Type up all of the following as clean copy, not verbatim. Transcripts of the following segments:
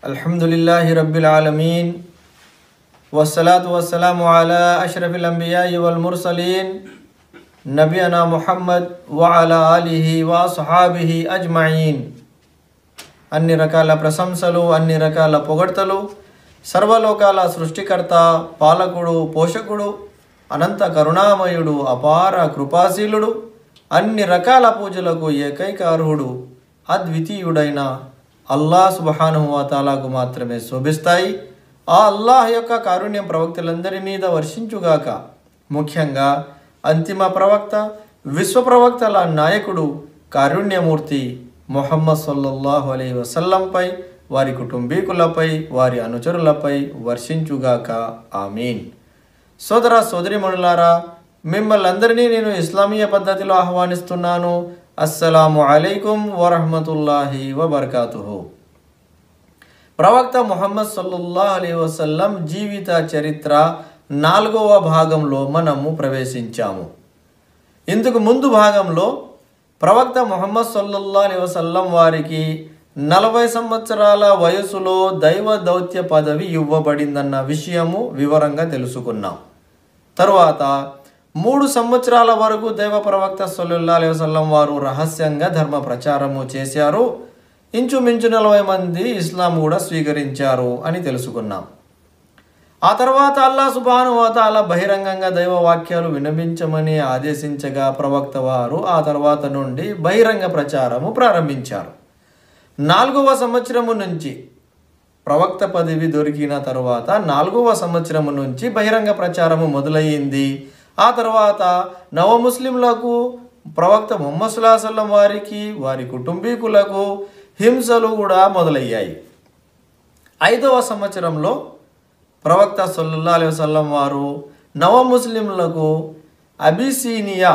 अल्हम्दुलिल्लाहि रब्बिल आलमीन वस्सलातु वस्सलामु अला अशरफिल अंबियाइ वल मुरसलीन नबियना मुहम्मद व अला आलिहि व सहाबिहि अज्मईन। అన్ని రకాల ప్రశంసలు అన్ని రకాల పొగడ్తలు సర్వలోకాల సృష్టికర్త పాలకుడు పోషకుడు అనంత కరుణామయుడు అపార కృపాశీలుడు అన్ని రకాల పూజలకు ఏకైక అర్హుడు అద్వితీయుడైన అల్లాహ్ సుబ్హానహు వ తఆలాకు మాత్రమే శోభిస్తాయి। ఆ అల్లాహ్ యొక్క కారుణ్యం ప్రవక్తలందరి మీద వర్షించుగాక। ముఖ్యంగా అంతిమ ప్రవక్త విశ్వ ప్రవక్తల నాయకుడు కారుణ్యమూర్తి ముహమ్మద్ సల్లల్లాహు అలైహి వసల్లంపై వారి కుటుంబీకులపై వారి అనుచరులపై వర్షించుగాక ఆమీన్। సోదర సోదరిమణులారా, మిమ్మల్ని అందరినీ నేను ఇస్లామీయ పద్ధతిలో ఆహ్వానిస్తున్నాను। అస్సలాము అలైకుం వరహ్మతుల్లాహి వబర్కాతుహు। ప్రవక్త ముహమ్మద్ సల్లల్లాహు అలైహి వసల్లం జీవిత చరిత్ర 4వ భాగంలో మనము ప్రవేశించాము। ఇందుకు ముందు భాగంలో ప్రవక్త ముహమ్మద్ సల్లల్లాహు అలైహి వసల్లం వారికి 40 సంవత్సరాల వయసులో దైవ దౌత్య పదవి ఇవ్వబడిందన్న విషయము వివరంగా తెలుసుకున్నాం। తరువాత 3 సంవత్సరాల వరకు దైవ ప్రవక్త సల్లల్లాహు అలైహి వసల్లం వారు రహస్యంగా ధర్మ ప్రచారము చేశారు। ఇంచుమించు 40 మంది ఇస్లాం కూడా స్వీకరించారు అని తెలుసుకున్నాం। ఆ తర్వాత అల్లాహ్ సుబ్హానహు వ తఆలా బహిరంగంగా దైవ వాక్యాలు వినిపించమని ఆదేశించగా ప్రవక్త వారు ఆ తర్వాత నుండి బహిరంగ ప్రచారము ప్రారంభించారు। 4వ సంవత్సరము నుంచి ప్రవక్త పదవి దొరికిన తర్వాత 4వ సంవత్సరము నుంచి బహిరంగ ప్రచారము మొదలయ్యింది। ఆ తర్వాత నవ ముస్లింలకు ప్రవక్త ముహమ్మద్ సల్లల్లాహు అలైహి వసల్లం వారికి వారి కుటుంబీకులకు హింసలు కూడా మొదలయ్యాయి। 5వ సంవత్సరంలో ప్రవక్త సల్లల్లాహు అలైహి వసల్లం వారు నవ ముస్లింలకు అబిసినియా,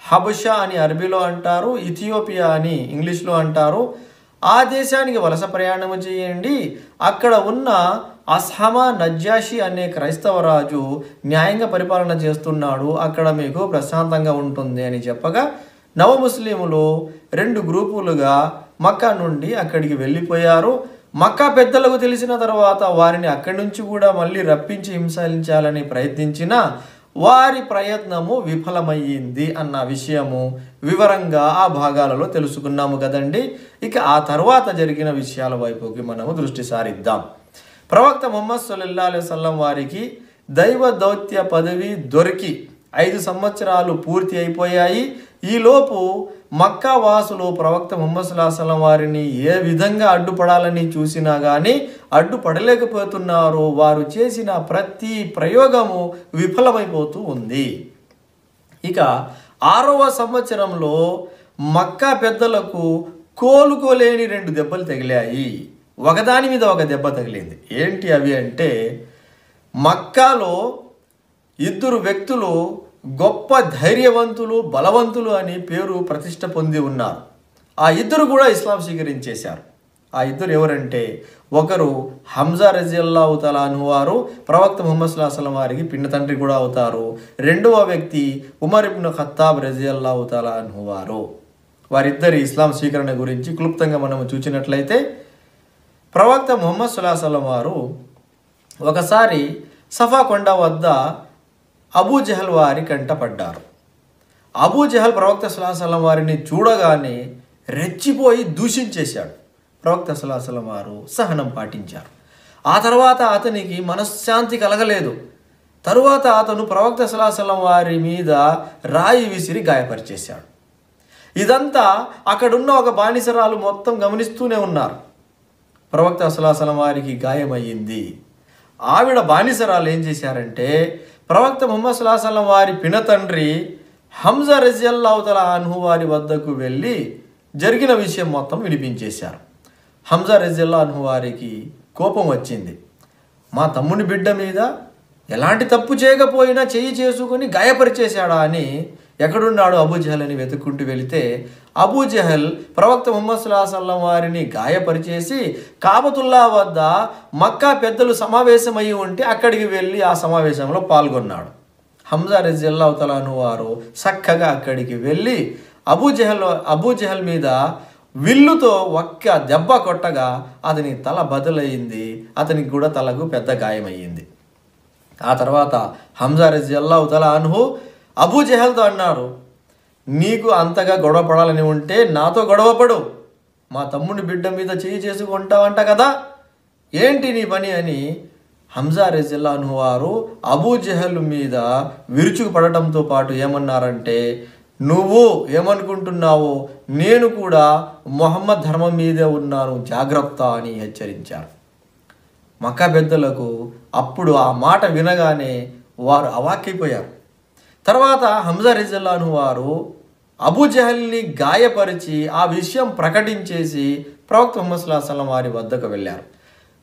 హబషా అని అరబీలో అంటారు, ఇథియోపియా అని ఇంగ్లీష్లో అంటారు, ఆ దేశానికి వలస ప్రయాణము చేయండి, అక్కడ ఉన్న అస్హమా నజ్జాషి అనే క్రైస్తవ రాజు న్యాయంగా పరిపాలన చేస్తున్నాడు, అక్కడ మీకు ప్రశాంతంగా ఉంటుంది అని చెప్పగా నవ ముస్లిములు 2 గ్రూపులుగా మక్కా నుండి అక్కడికి వెళ్ళిపోయారు। మక్కా పెద్దలకు తెలిసిన తర్వాత వారిని అక్కడి నుంచి కూడా మళ్ళీ రప్పించి హింసించాలని ప్రయత్నించిన వారి ప్రయత్నము విఫలమయ్యింది అన్న విషయము వివరంగా ఆ భాగాలలో తెలుసుకున్నాము కదండి। ఇక ఆ తర్వాత జరిగిన విషయాల వైపుకి మనము దృష్టి సారిద్దాం। ప్రవక్త ముహమ్మద్ సల్లల్లాహు అలైహి వసల్లం వారికి దైవ దౌత్య పదవి దొరికి 5 సంవత్సరాలు పూర్తి అయిపోయాయి। ఈలోపు మక్కా వాసులు ప్రవక్త ముహమ్మద్ సల్లల్లాహు అలైహి వసల్లం వారిని ఏ విధంగా అడ్డుపడాలని చూసినా కానీ అడ్డుపడలేకపోతున్నారు। వారు చేసిన ప్రతి ప్రయోగము విఫలమైపోతూ ఉంది। ఇక 6వ సంవత్సరంలో మక్కా పెద్దలకు కోలుకోలేని 2 దెబ్బలు తగిలాయి। ఒకదాని మీద ఒక దెబ్బ తగిలింది। ఏంటి అవి అంటే, మక్కాలో 2 వ్యక్తులు గొప్ప ధైర్యవంతులు బలవంతులు అని పేరు ప్రతిష్ట పొంది ఉన్నారు। ఆ 2 కూడా ఇస్లాం స్వీకరించేశారు। ఆ 2 ఎవరంటే, ఒకరు హంజా రజియల్లాహు తఆలా అన్హు వారు ప్రవక్త ముహమ్మద్ సల్లల్లాహు అలైహి వసల్లం వారికి పిన్న తండ్రి కూడా అవుతారు। రెండవ వ్యక్తి ఉమర్ ఇబ్న్ ఖత్తాబ్ రజియల్లాహు తఆలా అన్హు వారు। వారిద్దరి ఇస్లాం స్వీకరణ గురించి క్లుప్తంగా మనము చూసినట్లయితే, ప్రవక్త ముహమ్మద్ సల్లల్లాహు అలైహి వసల్లం వారు ఒకసారి సఫా కొండ వద్ద అబూ జహల్ వారి కంటపడ్డారు। అబూ జహల్ ప్రవక్త సల్లల్లాహు అలైహి వసల్లం వారిని చూడగానే రెచ్చిపోయి దూషించేశాడు। ప్రవక్త సల్లల్లాహు అలైహి వసల్లం వారు సహనం పాటించారు। ఆ తర్వాత అతనికి మనశ్శాంతి కలగలేదు। తరువాత అతను ప్రవక్త సల్లల్లాహు అలైహి వసల్లం వారి మీద రాయి విసిరి గాయపరిచేశాడు। ఇదంతా అక్కడున్న ఒక బానిసరాలు మొత్తం గమనిస్తూనే ఉన్నారు। ప్రవక్త సల్లల్లాహు అలైహి వసల్లం వారికి గాయమయ్యింది। ఆవిడ బానిసరాలు ఏం చేశారంటే, ప్రవక్త ముహమ్మద్ సల్లల్లాహు అలైహి వసల్లం వారి పినతండ్రి హంజా రజియల్లాహు తఆలా అన్హు వారి వద్దకు వెళ్ళి జరిగిన విషయం మొత్తం వినిపించేశారు। హంజా రజియల్లాహు అన్హు వారికి కోపం వచ్చింది। మా తమ్ముని బిడ్డ మీద ఎలాంటి తప్పు చేయకపోయినా చెయ్యి చేసుకుని గాయపరిచేశాడా అని ఎక్కడున్నాడు అబూ జహల్ అని వెతుక్కుంటూ వెళితే, అబూ జహల్ ప్రవక్త ముహమ్మద్ సల్లల్లాహు అలైహి వసల్లం వారిని గాయపరిచేసి కాబతుల్లా వద్ద మక్కా పెద్దలు సమావేశమయ్యి ఉంటే అక్కడికి వెళ్ళి ఆ సమావేశంలో పాల్గొన్నాడు। హంజా రజియల్లాహు తఆలా అన్హు వారు చక్కగా అక్కడికి వెళ్ళి అబూ జహల్ మీద విల్లుతో ఒక్క దెబ్బ కొట్టగా అతని తల బదులయ్యింది. అతనికి కూడా తలకు పెద్ద గాయమయ్యింది. ఆ తర్వాత హంజా రజియల్లాహు తఆలా అన్హు అబూ జహల్తో అన్నారు, నీకు అంతగా గొడవ పడాలని ఉంటే నాతో గొడవపడు, మా తమ్ముని బిడ్డ మీద చేయి చేసుకుంటావంట కదా, ఏంటి నీ పని అని హంజా రజియల్లాహు అన్హు వారు అబూ జహల్ మీద విరుచుకుపడటంతో పాటు ఏమన్నారంటే, నువ్వు ఏమనుకుంటున్నావో నేను కూడా మొహమ్మద్ ధర్మం మీదే ఉన్నాను, జాగ్రత్త అని హెచ్చరించారు. మక్కా పెద్దలకు అప్పుడు ఆ మాట వినగానే వారు అవాక్కైపోయారు. తర్వాత హంజా రజియల్లాహు అన్హు వారు అబూ జహల్ని గాయపరిచి ఆ విషయం ప్రకటించేసి ప్రవక్త ముహమ్మద్ సల్లల్లాహు అలైహి వసల్లం వారి వద్దకు వెళ్ళారు.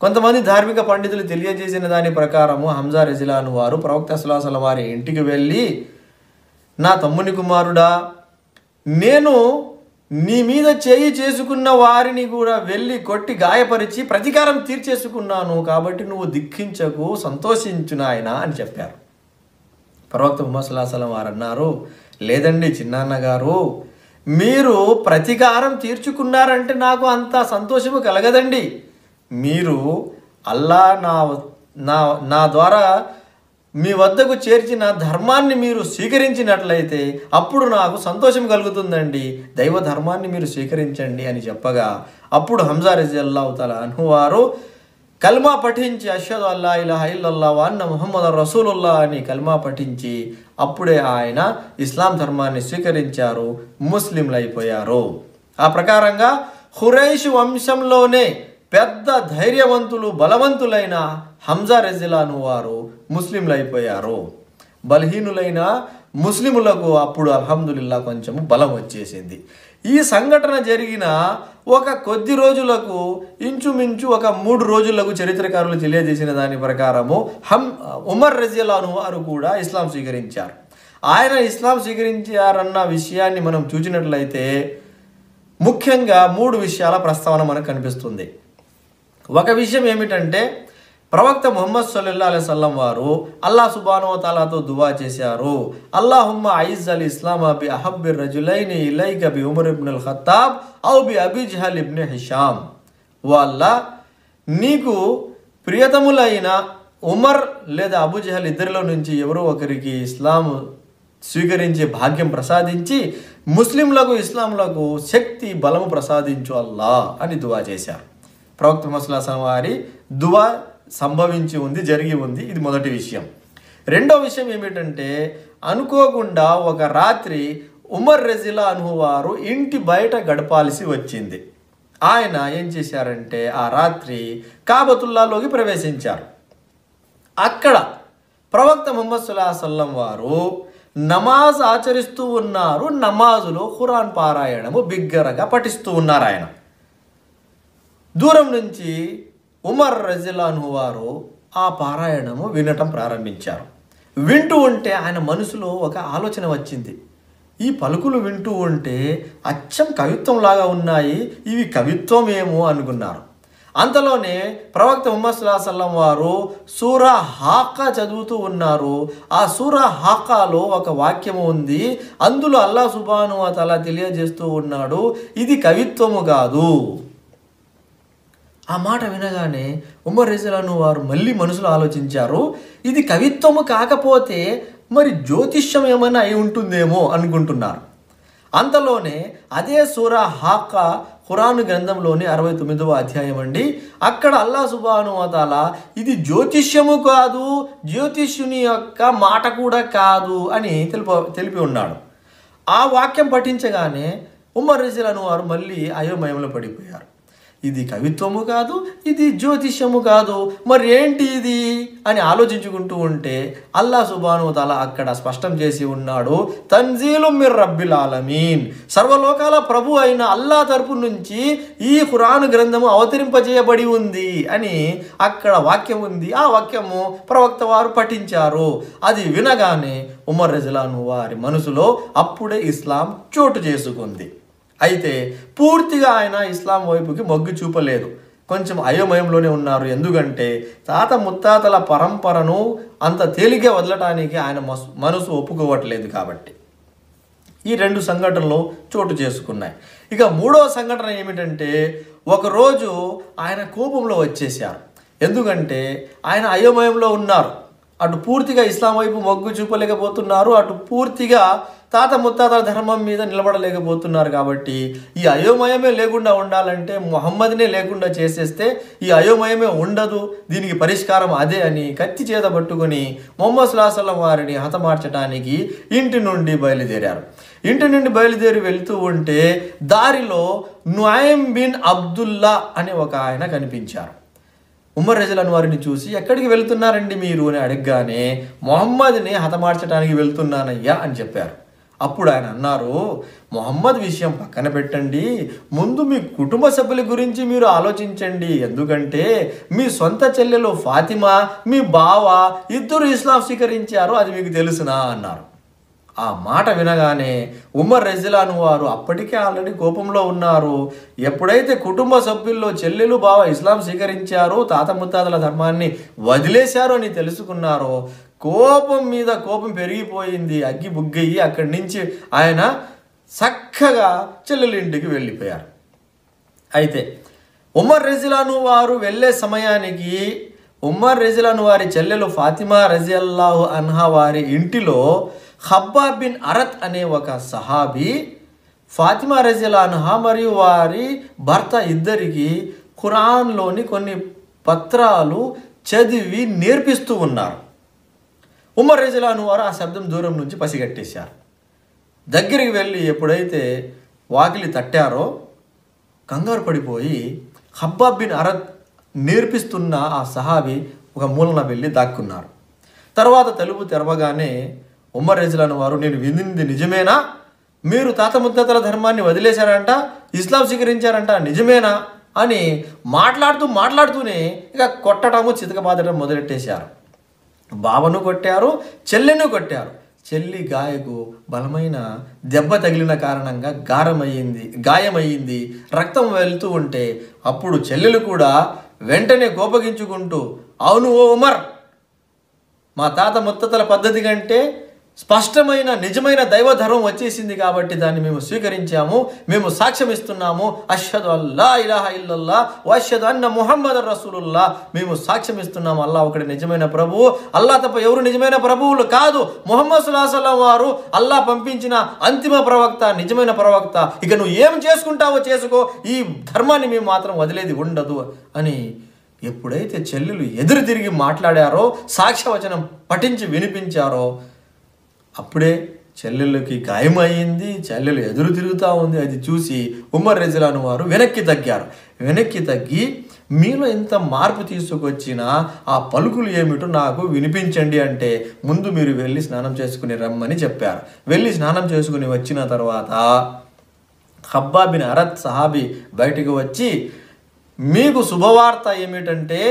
కొంతమంది ధార్మిక పండితులు తెలియజేసిన దాని ప్రకారము హంజా రజియల్లాహు అన్హు వారు ప్రవక్త సల్లల్లాహు అలైహి వసల్లం వారి ఇంటికి వెళ్ళి, నా తమ్ముని కుమారుడా, నేను నీ మీద చేయి చేసుకున్న వారిని కూడా వెళ్ళి కొట్టి గాయపరిచి ప్రతీకారం తీర్చేసుకున్నాను, కాబట్టి నువ్వు దుఃఖించకు, సంతోషించు నాయనా అని చెప్పారు. ప్రవక్త ముహమ్మద్ సల్లల్లాహు అలైహి వసల్లం వారు అన్నారు, లేదండి చిన్నాన్న గారు, మీరు ప్రతీకారం తీర్చుకున్నారంటే నాకు అంత సంతోషము కలగదండి. మీరు అల్లా నా ద్వారా మీ వద్దకు చేర్చిన ధర్మాన్ని మీరు స్వీకరించినట్లయితే అప్పుడు నాకు సంతోషం కలుగుతుందండి, దైవ ధర్మాన్ని మీరు స్వీకరించండి అని చెప్పగా అప్పుడు హంజా రజియల్లాహు తఆలా అన్హు వారు కల్మా పఠించి అష్హదు అల్లా ఇలాహ ఇల్లల్లాహ్ వ అన్న ముహమ్మద్ రసూలుల్లాహ్ అని కల్మా పఠించి అప్పుడే ఆయన ఇస్లాం ధర్మాన్ని స్వీకరించారు, ముస్లింలు అయిపోయారు. ఆ ప్రకారంగా ఖురైష్ వంశంలోనే పెద్ద ధైర్యవంతులు బలవంతులైన హంజా రజియల్లాహు అన్హు వారు ముస్లింలు అయిపోయారు. బలహీనులైన ముస్లిములకు అప్పుడు అల్హమ్దులిల్లాహ్ కొంచెము బలం వచ్చేసింది. ఈ సంఘటన జరిగిన ఒక కొద్ది రోజులకు ఇంచుమించు ఒక 3 రోజులకు చరిత్రకారులు తెలియజేసిన దాని ప్రకారము ఉమర్ రజియల్లాహు అన్హు వారు కూడా ఇస్లాం స్వీకరించారు. ఆయన ఇస్లాం స్వీకరించారన్న విషయాన్ని మనం చూసినట్లయితే ముఖ్యంగా 3 విషయాల ప్రస్తావన మనకు కనిపిస్తుంది. ఒక విషయం ఏమిటంటే, ప్రవక్త ముహమ్మద్ సల్లల్లాహు అలైహి వసల్లం వారు అల్లాహ్ సుబ్హానహు వ తఆలాతో దువా చేశారు, అల్లాహుమ్మ ఐజ్ అల్ ఇస్లామ బి అహబ్బిర్ రజులైని ఇలైక బి ఉమర్ ఇబ్న్ అల్ ఖత్తాబ్ ఔ బి అబీ జహల్ ఇబ్న్ హిషామ్. ఓ అల్లాహ్, నీకు ప్రియతములైన ఉమర్ లేదా అబూ జహల్ ఇద్దరిలో నుంచి ఎవరో ఒకరికి ఇస్లాం స్వీకరించే భాగ్యం ప్రసాదించి ముస్లింలకు ఇస్లాంలకు శక్తి బలము ప్రసాదించు అల్లా అని దువా చేశారు. ప్రవక్త ముహమ్మద్ సల్లల్లాహు అలైహి వసల్లం వారి దువా సంభవించి ఉంది, జరిగి ఉంది. ఇది మొదటి విషయం. రెండో విషయం ఏమిటంటే, అనుకోకుండా ఒక రాత్రి ఉమర్ రజియల్లాహు అన్హు వారు ఇంటి బయట గడపాల్సి వచ్చింది. ఆయన ఏం చేశారంటే ఆ రాత్రి కాబతుల్లాలోకి ప్రవేశించారు. అక్కడ ప్రవక్త ముహమ్మద్ సల్లల్లాహు అలైహి వసల్లం వారు నమాజ్ ఆచరిస్తూ ఉన్నారు. నమాజులో ఖురాన్ పారాయణము బిగ్గరగా పఠిస్తూ ఉన్నారు. ఆయన దూరం నుంచి ఉమర్ రజియల్లాహు అన్హు వారు ఆ పారాయణము వినటం ప్రారంభించారు. వింటూ ఉంటే ఆయన మనసులో ఒక ఆలోచన వచ్చింది. ఈ పలుకులు వింటూ ఉంటే అచ్చం కవిత్వంలాగా ఉన్నాయి, ఇవి కవిత్వం ఏమో అనుకున్నారు. అంతలోనే ప్రవక్త ముహమ్మద్ సల్లల్లాహు అలైహి వసల్లం వారు సూరా హాకా చదువుతూ ఉన్నారు. ఆ సూరా హాకాలో ఒక వాక్యము ఉంది. అందులో అల్లాహ్ సుబ్హానహు వ తఆలా తెలియజేస్తూ ఉన్నాడు, ఇది కవిత్వము కాదు. ఆ మాట వినగానే ఉమర్ రజియల్లాహు అన్హు వారు మళ్ళీ మనసులో ఆలోచించారు, ఇది కవిత్వము కాకపోతే మరి జ్యోతిష్యం ఏమైనా అయి ఉంటుందేమో అనుకుంటున్నారు. అంతలోనే అదే సూరా హాకా ఖురాన్ గ్రంథంలోని 69వ అధ్యాయం అండి. అక్కడ అల్లాహ్ సుబ్హానహు వ తఆలా ఇది జ్యోతిష్యము కాదు, జ్యోతిష్యుని యొక్క మాట కూడా కాదు అని తెలిపి ఉన్నాడు. ఆ వాక్యం పఠించగానే ఉమర్ రజియల్లాహు అన్హు వారు మళ్ళీ అయోమయంలో పడిపోయారు. ఇది కవిత్వము కాదు, ఇది జ్యోతిష్యము కాదు, మరి ఏంటి ఇది అని ఆలోచించుకుంటూ ఉంటే అల్లాహ్ సుబ్హానహు వ తఆలా అక్కడ స్పష్టం చేసి ఉన్నాడు, తన్జీలు మిర్ రబ్బిల్ ఆలమీన్, సర్వలోకాల ప్రభు అయిన అల్లాహ్ తరపు నుంచి ఈ ఖురాన్ గ్రంథము అవతరింపజేయబడి ఉంది అని అక్కడ వాక్యం ఉంది. ఆ వాక్యము ప్రవక్త వారు పఠించారు. అది వినగానే ఉమర్ రజియల్లాహు అన్హు వారి మనసులో అప్పుడే ఇస్లాం చోటు చేసుకుంది. అయితే పూర్తిగా ఆయన ఇస్లాం వైపుకి మొగ్గు చూపలేదు, కొంచెం అయోమయంలోనే ఉన్నారు. ఎందుకంటే తాత ముత్తాతల పరంపరను అంత తేలిగ్గా వదలటానికి ఆయన మనసు ఒప్పుకోవట్లేదు కాబట్టి. ఈ 2 సంఘటనలు చోటు చేసుకున్నాయి. ఇక 3వ సంఘటన ఏమిటంటే, ఒకరోజు ఆయన కోపంలో వచ్చేసారు. ఎందుకంటే ఆయన అయోమయంలో ఉన్నారు. అటు పూర్తిగా ఇస్లాం వైపు మొగ్గు చూపలేకపోతున్నారు, అటు పూర్తిగా తాత ముత్తాతల ధర్మం మీద నిలబడలేకపోతున్నారు. కాబట్టి ఈ అయోమయమే లేకుండా ఉండాలంటే ముహమ్మద్నే లేకుండా చేసేస్తే ఈ అయోమయమే ఉండదు, దీనికి పరిష్కారం అదే అని కత్తి చేత పట్టుకొని ముహమ్మద్ సల్లల్లాహు అలైహి వసల్లం వారిని హతమార్చడానికి ఇంటి నుండి బయలుదేరారు. ఇంటి నుండి బయలుదేరి వెళ్తూ ఉంటే దారిలో నుఐమ్ బిన్ అబ్దుల్లా అనే ఒక ఆయన కనిపించారు. ఉమర్ రజలాన్ వారిని చూసి, ఎక్కడికి వెళ్తున్నారండి మీరు అని అడగగానే, మొహమ్మద్ని హతమార్చడానికి వెళ్తున్నానయ్యా అని చెప్పారు. అప్పుడు ఆయన అన్నారు, మొహమ్మద్ విషయం పక్కన పెట్టండి, ముందు మీ కుటుంబ సభ్యుల గురించి మీరు ఆలోచించండి. ఎందుకంటే మీ సొంత చెల్లెలు ఫాతిమా, మీ బావ ఇద్దరు ఇస్లాం స్వీకరించారు, అది మీకు తెలుసునా అన్నారు. ఆ మాట వినగానే ఉమర్ రజిలాను వారు అప్పటికే ఆల్రెడీ కోపంలో ఉన్నారు. ఎప్పుడైతే కుటుంబ సభ్యుల్లో చెల్లెలు బావ ఇస్లాం స్వీకరించారో, తాత ముత్తాతల ధర్మాన్ని వదిలేశారో అని తెలుసుకున్నారో, కోపం మీద కోపం పెరిగిపోయింది. అగ్గి బుగ్గయ్యి అక్కడి నుంచి ఆయన చక్కగా చెల్లెలు ఇంటికి వెళ్ళిపోయారు. అయితే ఉమర్ రజిలాను వారు వెళ్ళే సమయానికి ఉమర్ రజిలాను వారి చెల్లెలు ఫాతిమా రజియల్లాహు అన్హా వారి ఇంటిలో ఖబ్బాబ్ బిన్ అరత్ అనే ఒక సహాబీ ఫాతిమా రజియల్లాహు అన్హా మరియు వారి భర్త ఇద్దరికి ఖురాన్లోని కొన్ని పత్రాలు చదివి నేర్పిస్తూ ఉన్నారు. ఉమర్ రజియల్లాహు వారు ఆ శబ్దం దూరం నుంచి పసిగట్టేశారు. దగ్గరికి వెళ్ళి ఎప్పుడైతే వాకిలి తట్టారో కంగారు పడిపోయి ఖబ్బాబ్ బిన్ అరత్ నేర్పిస్తున్న ఆ సహాబీ ఒక మూలన వెళ్ళి దాక్కున్నారు. తర్వాత తలుపు తెరవగానే ఉమర్ రజియల్లాహు వారు, నేను వినింది నిజమేనా? మీరు తాత ముత్తాతల ధర్మాన్ని వదిలేశారంట, ఇస్లాం స్వీకరించారంట, నిజమేనా అని మాట్లాడుతూనే ఇక కొట్టడము చితకబాదడం మొదలెట్టేశారు. బావను కొట్టారు, చెల్లెను కొట్టారు. చెల్లి గాయకు బలమైన దెబ్బ తగిలిన కారణంగా గాయమయ్యింది, రక్తం వెళ్తూ ఉంటే అప్పుడు చెల్లెలు కూడా వెంటనే కోపగించుకుంటూ, అవును ఓ ఉమర్, మా తాత ముత్తాతల పద్ధతి కంటే స్పష్టమైన నిజమైన దైవధర్మం వచ్చేసింది కాబట్టి దాన్ని మేము స్వీకరించాము, మేము సాక్ష్యం ఇస్తున్నాము, అష్హదు అల్లా ఇలాహ ఇల్లల్లా వ అష్హదు అన్న ముహమ్మద్ రసూలుల్లా, మేము సాక్ష్యం ఇస్తున్నాము అల్లా ఒకటి నిజమైన ప్రభువు, అల్లా తప్ప ఎవరు నిజమైన ప్రభువులు కాదు, ముహమ్మద్ సల్లల్లాహు అలైహి వసల్లం వారు అల్లా పంపించిన అంతిమ ప్రవక్త, నిజమైన ప్రవక్త, ఇక నువ్వు ఏం చేసుకుంటావో చేసుకో, ఈ ధర్మాన్ని మేము మాత్రం వదిలేది ఉండదు అని ఎప్పుడైతే చెల్లెలు ఎదురు తిరిగి మాట్లాడారో, సాక్ష్యవచనం పఠించి వినిపించారో అప్పుడే చెల్లెళ్ళకి గాయమైంది, చెల్లెలు ఎదురు తిరుగుతూ ఉంది. అది చూసి ఉమర్ రజియల్లాహు వారు వెనక్కి తగ్గి, మీలో ఇంత మార్పు తీసుకొచ్చిన ఆ పలుకులు ఏమిటో నాకు వినిపించండి అంటే, ముందు మీరు వెళ్ళి స్నానం చేసుకుని రమ్మని చెప్పారు. వెళ్ళి స్నానం చేసుకుని వచ్చిన తర్వాత ఖబ్బాబ్ బిన్ అరత్ సహాబీ బయటికి వచ్చి, మీకు శుభవార్త ఏమిటంటే,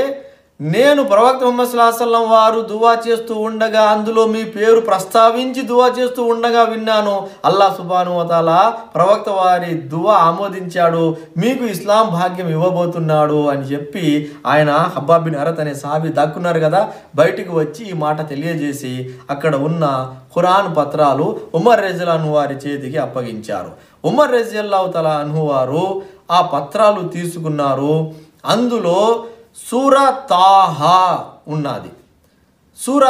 నేను ప్రవక్త ముహమ్మద్ సల్లల్లాహు అలైహి వసల్లం వారు దువా చేస్తూ ఉండగా అందులో మీ పేరు ప్రస్తావించి దువా చేస్తూ ఉండగా విన్నాను. అల్లాహ్ సుబ్హానహు వ తఆలా ప్రవక్త వారి దువా ఆమోదించాడు, మీకు ఇస్లాం భాగ్యం ఇవ్వబోతున్నాడు అని చెప్పి ఆయన ఖబ్బాబ్ బిన్ అరత్ అనే సహాబీ దాక్కున్నారు కదా, బయటికి వచ్చి ఈ మాట తెలియజేసి అక్కడ ఉన్న ఖురాన్ పత్రాలు ఉమర్ రజియల్లాహు వారి చేతికి అప్పగించారు. ఉమర్ రజియల్లాహు తఆలా అన్హు వారు ఆ పత్రాలు తీసుకున్నారు. అందులో సూరా తాహా ఉన్నది. సూరా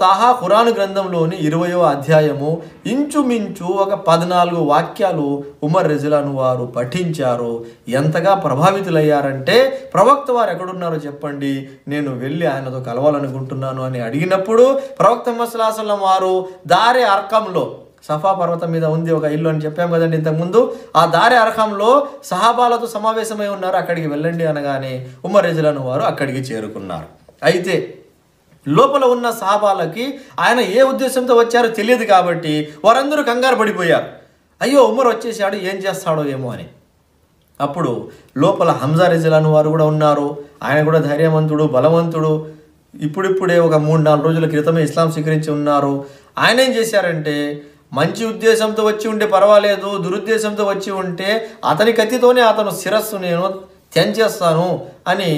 తాహా ఖురాన్ గ్రంథంలోని 20వ అధ్యాయము ఇంచుమించు ఒక 14 వాక్యాలు ఉమర్ రజియల్లాహు వారు పఠించారు. ఎంతగా ప్రభావితులయ్యారంటే, ప్రవక్త వారు ఎక్కడున్నారో చెప్పండి, నేను వెళ్ళి ఆయనతో కలవాలనుకుంటున్నాను అని అడిగినప్పుడు ప్రవక్త ముహమ్మద్ సల్లల్లాహు అలైహి వసల్లం వారు దారే అర్కంలో, సఫా పర్వతం మీద ఉంది ఒక ఇల్లు అని చెప్పాం కదండి ఇంతకుముందు, ఆ దారి అర్కంలో సహాబాలతో సమావేశమై ఉన్నారు, అక్కడికి వెళ్ళండి అనగానే ఉమర్ రజియల్లాహు వారు అక్కడికి చేరుకున్నారు. అయితే లోపల ఉన్న సహాబాలకి ఆయన ఏ ఉద్దేశంతో వచ్చారో తెలియదు కాబట్టి వారందరూ కంగారు పడిపోయారు. అయ్యో ఉమర్ వచ్చేసాడు, ఏం చేస్తాడో ఏమో అని. అప్పుడు లోపల హంజా రజియల్లాహు వారు కూడా ఉన్నారు. ఆయన కూడా ధైర్యవంతుడు, బలవంతుడు, ఇప్పుడిప్పుడే ఒక 3-4 రోజుల క్రితమే ఇస్లాం స్వీకరించి ఉన్నారు. ఆయన ఏం చేశారంటే, మంచి ఉద్దేశంతో వచ్చి ఉంటే పర్వాలేదు, దురుద్దేశంతో వచ్చి ఉంటే అతని కత్తితోనే అతను శిరస్సు నేను తెంచేస్తాను అని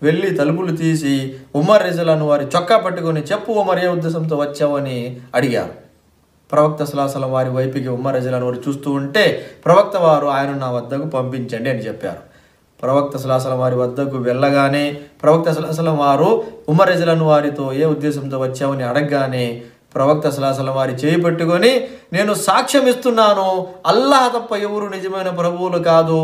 వెళ్ళి తలుపులు తీసి ఉమర్ రజియల్లాహు వారి చొక్కా పట్టుకొని, చెప్పు ఉమర్ ఏ ఉద్దేశంతో వచ్చావు అని అడిగారు. ప్రవక్త సల్లల్లాహు అలైహి వసల్లం వారి వైపుకి ఉమర్ రజియల్లాహు వారు చూస్తూ ఉంటే ప్రవక్త వారు ఆయన నా వద్దకు పంపించండి అని చెప్పారు. ప్రవక్త సల్లల్లాహు అలైహి వసల్లం వారి వద్దకు వెళ్ళగానే ప్రవక్త సల్లల్లాహు అలైహి వసల్లం వారు ఉమర్ రజియల్లాహు వారితో ఏ ఉద్దేశంతో వచ్చామని అడగగానే ప్రవక్త సల్లల్లాహు అలైహి వసల్లం వారి చేయి పట్టుకొని నేను సాక్ష్యం ఇస్తున్నాను, అల్లాహ్ తప్ప ఎవరు నిజమైన ప్రభువులు కాదు,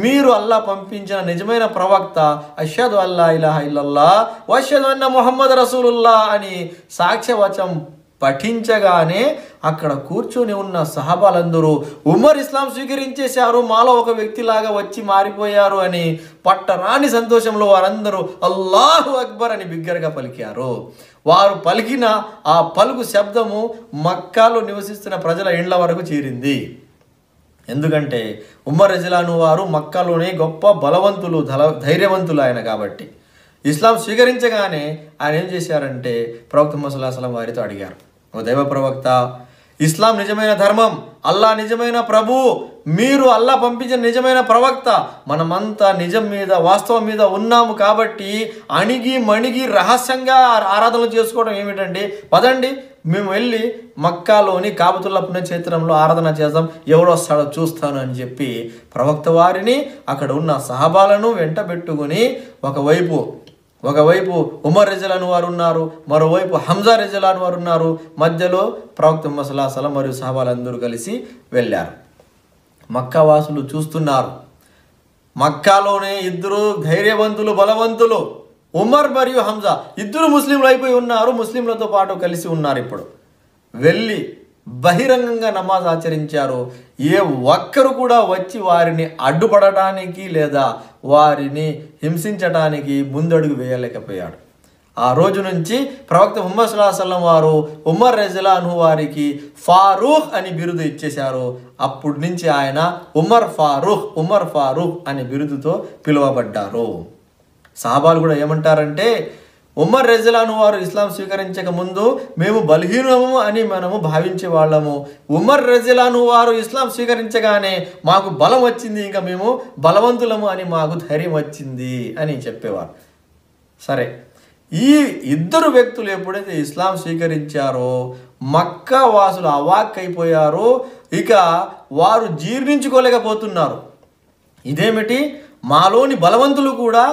మీరు అల్లాహ్ పంపించిన నిజమైన ప్రవక్త, అష్హదు అల్లా ఇలాహ ఇల్లల్లాహ్ వ అష్హదు అన్న ముహమ్మద్ రసూలుల్లాహ్ అని సాక్ష్యవచనం పఠించగానే అక్కడ కూర్చొని ఉన్న సహాబాలందరూ ఉమర్ ఇస్లాం స్వీకరించేశారు, మాలో ఒక వ్యక్తిలాగా వచ్చి మారిపోయారు అని పట్టరాని సంతోషంలో వారందరూ అల్లాహు అక్బర్ అని బిగ్గరగా పలికారు. వారు పలికిన ఆ పలుకు శబ్దము మక్కాలో నివసిస్తున్న ప్రజల ఇండ్ల వరకు చేరింది. ఎందుకంటే ఉమర్ రజియల్లాహు వారు మక్కాలోనే గొప్ప బలవంతులు, ధైర్యవంతులు ఆయన కాబట్టి. ఇస్లాం స్వీకరించగానే ఆయన ఏం చేశారంటే ప్రవక్త ముహమ్మద్ సల్లల్లాహు అలైహి వసల్లం వారితో అడిగారు, ఓ దైవ ప్రవక్త, ఇస్లాం నిజమైన ధర్మం, అల్లా నిజమైన ప్రభు, మీరు అల్లా పంపించిన నిజమైన ప్రవక్త, మనమంతా నిజం మీద వాస్తవం మీద ఉన్నాము కాబట్టి అణిగి మణిగి రహస్యంగా ఆరాధనలు చేసుకోవడం ఏమిటండి, పదండి మేము వెళ్ళి మక్కాలోని కాబతుల్లా పుణ్యక్షేత్రంలో ఆరాధన చేద్దాం, ఎవరు వస్తాడో చూస్తాను అని చెప్పి ప్రవక్త వారిని అక్కడ ఉన్న సహాబాలను వెంట పెట్టుకుని ఒకవైపు ఉమర్ రజియల్లాహు వారు ఉన్నారు, మరోవైపు హంజా రజియల్లాహు వారు ఉన్నారు, మధ్యలో ప్రవక్త ముహమ్మద్ సల్లల్లాహు అలైహి వసల్లం మరియు సహాబాలందరూ కలిసి వెళ్ళారు. మక్కా వాసులు చూస్తున్నారు, మక్కాలోనే ఇద్దరు ధైర్యవంతులు, బలవంతులు ఉమర్ మరియు హంజా ఇద్దరు ముస్లింలు అయిపోయి ఉన్నారు, ముస్లింలతో పాటు కలిసి ఉన్నారు. ఇప్పుడు వెళ్ళి బహిరంగంగా నమాజ్ ఆచరించారు. ఏ ఒక్కరు కూడా వచ్చి వారిని అడ్డుపడటానికి లేదా వారిని హింసించటానికి ముందడుగు వేయలేకపోయాడు. ఆ రోజు నుంచి ప్రవక్త ముహమ్మద్ సల్లల్లాహు అలైహి వసల్లం వారు ఉమర్ రజియల్లాహు వారికి ఫారూక్ అని బిరుదు ఇచ్చేశారు. అప్పటి నుంచి ఆయన ఉమర్ ఫారూక్ అనే బిరుదుతో పిలువబడ్డారు. సహాబాలు కూడా ఏమంటారంటే, ఉమర్ రజియల్లాహు వారు ఇస్లాం స్వీకరించక ముందు మేము బలహీనము అని మనము భావించే వాళ్ళము, ఉమర్ రజియల్లాహు వారు ఇస్లాం స్వీకరించగానే మాకు బలం వచ్చింది, ఇంకా మేము బలవంతులము అని మాకు ధైర్యం వచ్చింది అని చెప్పేవారు. సరే, ఈ ఇద్దరు వ్యక్తులు ఎప్పుడైతే ఇస్లాం స్వీకరించారో మక్కా వాసులు అవాక్కైపోయారో, ఇక వారు జీర్ణించుకోలేకపోతున్నారు. ఇదేమిటి, మాలోని బలవంతులు కూడా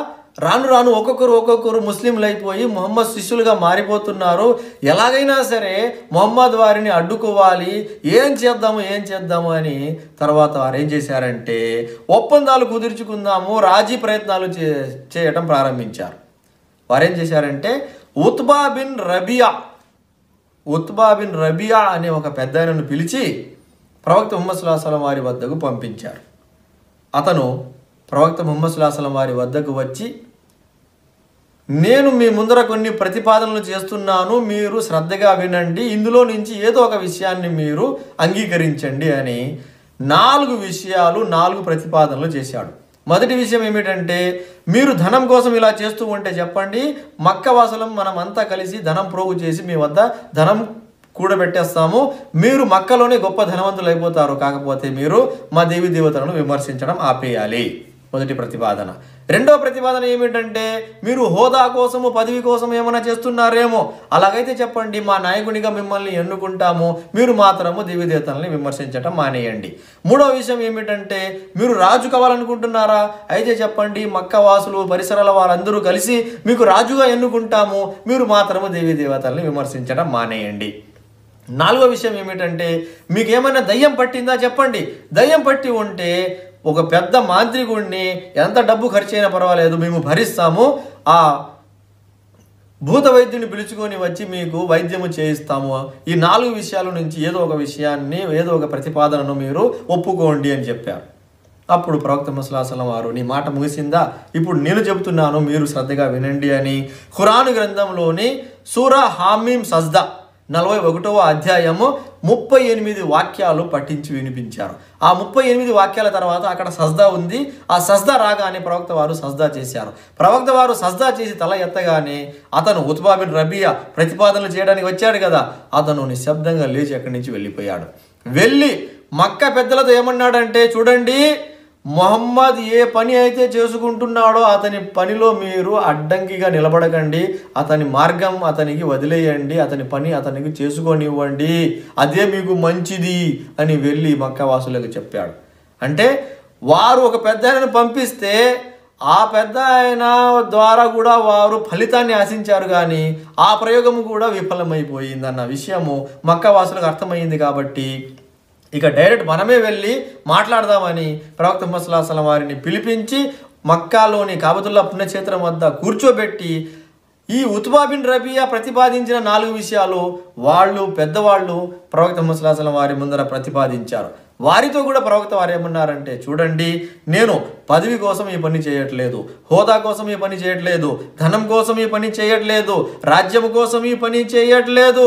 రాను రాను ఒక్కొక్కరు ముస్లింలు అయిపోయి ముహమ్మద్ శిష్యులుగా మారిపోతున్నారు, ఎలాగైనా సరే ముహమ్మద్ వారిని అడ్డుకోవాలి, ఏం చేద్దాము అని తర్వాత వారు ఏం చేశారంటే ఒప్పందాలు కుదుర్చుకుందాము, రాజీ ప్రయత్నాలు చేయటం ప్రారంభించారు. వారు ఏం చేశారంటే ఉత్బా బిన్ రబియా అనే ఒక పెద్దాయనను పిలిచి ప్రవక్త ముహమ్మద్ సల్లల్లాహు అలైహి వసల్లం వారి వద్దకు పంపించారు. అతను ప్రవక్త ముహమ్మద్ సల్లల్లాహు అలైహి వసల్లం వారి వద్దకు వచ్చి, నేను మీ ముందర కొన్ని ప్రతిపాదనలు చేస్తున్నాను, మీరు శ్రద్ధగా వినండి, ఇందులో నుంచి ఏదో ఒక విషయాన్ని మీరు అంగీకరించండి అని 4 ప్రతిపాదనలు చేశాడు. మొదటి విషయం ఏమిటంటే, మీరు ధనం కోసం ఇలా చేస్తూ ఉంటే చెప్పండి, మక్కా వాసులం మనం అంతా కలిసి ధనం ప్రోగు చేసి మీ వద్ద ధనం కూడబెట్టేస్తాము, మీరు మక్కలోనే గొప్ప ధనవంతులు అయిపోతారు, కాకపోతే మీరు మా దేవి దేవతలను విమర్శించడం ఆపేయాలి. మొదటి ప్రతిపాదన. రెండో ప్రతిపాదన ఏమిటంటే, మీరు హోదా కోసము పదవి కోసం ఏమైనా చేస్తున్నారేమో, అలాగైతే చెప్పండి, మా నాయకునిగా మిమ్మల్ని ఎన్నుకుంటాము, మీరు మాత్రము దేవి దేవతల్ని విమర్శించటం మానేయండి. మూడో విషయం ఏమిటంటే, మీరు రాజు కావాలనుకుంటున్నారా, అయితే చెప్పండి, మక్కా వాసులు పరిసరాల వారందరూ కలిసి మీకు రాజుగా ఎన్నుకుంటాము, మీరు మాత్రము దేవి దేవతల్ని విమర్శించడం మానేయండి. నాలుగో విషయం ఏమిటంటే, మీకు ఏమైనా దయ్యం పట్టిందా చెప్పండి, దయ్యం పట్టి ఉంటే ఒక పెద్ద మాంత్రికుడిని ఎంత డబ్బు ఖర్చు అయినా పర్వాలేదు మేము భరిస్తాము, ఆ భూత వైద్యుని పిలుచుకొని వచ్చి మీకు వైద్యము చేయిస్తాము, ఈ 4 విషయాల నుంచి ఏదో ఒక విషయాన్ని, ఏదో ఒక ప్రతిపాదనను మీరు ఒప్పుకోండి అని చెప్పారు. అప్పుడు ప్రవక్త ముహమ్మద్ సల్లల్లాహు అలైహి వసల్లం వారు, నీ మాట ముగిసిందా, ఇప్పుడు నేను చెబుతున్నాను, మీరు శ్రద్ధగా వినండి అని ఖురాన్ గ్రంథంలోని సూరా హామీమ్ సజ్దా 41వ అధ్యాయము 38 వాక్యాలు పఠించి వినిపించారు. ఆ 38 వాక్యాల తర్వాత అక్కడ సజ్దా ఉంది. ఆ సజ్దా రాగానే ప్రవక్త వారు సజ్దా చేశారు. ప్రవక్త వారు సజ్దా చేసి తల ఎత్తగానే అతను ఉత్బా బిన్ రబియా ప్రతిపాదనలు చేయడానికి వచ్చాడు కదా, అతను నిశ్శబ్దంగా లేచి అక్కడి నుంచి వెళ్ళిపోయాడు. వెళ్ళి మక్కా పెద్దలతో ఏమన్నాడంటే, చూడండి, మొహమ్మద్ ఏ పని అయితే చేసుకుంటున్నాడో అతని పనిలో మీరు అడ్డంకిగా నిలబడకండి, అతని మార్గం అతనికి వదిలేయండి, అతని పని అతనికి చేసుకోనివ్వండి, అదే మీకు మంచిది అని వెళ్ళి మక్కావాసులకు చెప్పాడు. అంటే వారు ఒక పెద్ద ఆయనను పంపిస్తే ఆ పెద్ద ఆయన ద్వారా కూడా వారు ఫలితాన్ని ఆశించారు, కానీ ఆ ప్రయోగము కూడా విఫలమైపోయిందన్న విషయము మక్కావాసులకు అర్థమైంది. కాబట్టి ఇక డైరెక్ట్ మనమే వెళ్ళి మాట్లాడదామని ప్రవక్త ముహమ్మద్ సల్లల్లాహు అలైహి వసల్లం వారిని పిలిపించి మక్కాలోని కాబతుల్లా పుణ్యక్షేత్రం వద్ద కూర్చోబెట్టి ఈ ఉత్బా బిన్ రబియా ప్రతిపాదించిన 4 విషయాలు పెద్దవాళ్ళు ప్రవక్త ముహమ్మద్ సల్లల్లాహు అలైహి వసల్లం వారి ముందర ప్రతిపాదించారు. వారితో కూడా ప్రవక్త వారు ఏమన్నారంటే, చూడండి, నేను పదవి కోసం ఈ పని చేయట్లేదు, హోదా కోసం ఈ పని చేయట్లేదు, ధనం కోసం ఈ పని చేయట్లేదు, రాజ్యం కోసం ఈ పని చేయట్లేదు.